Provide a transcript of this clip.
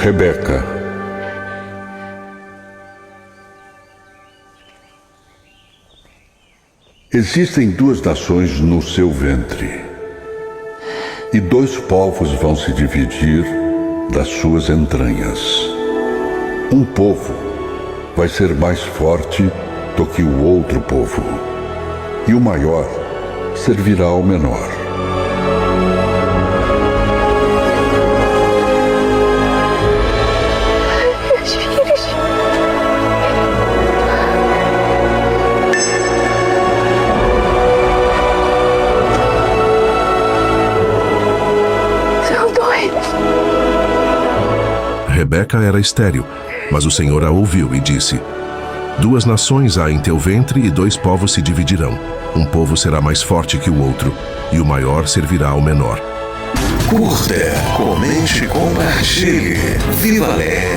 Rebeca. Existem duas nações no seu ventre, e dois povos vão se dividir das suas entranhas. Um povo vai ser mais forte do que o outro povo, e o maior servirá ao menor. Rebeca era estéril, mas o Senhor a ouviu e disse: Duas nações há em teu ventre e dois povos se dividirão. Um povo será mais forte que o outro, e o maior servirá ao menor. Curta, comente e compartilhe. Viva Lé!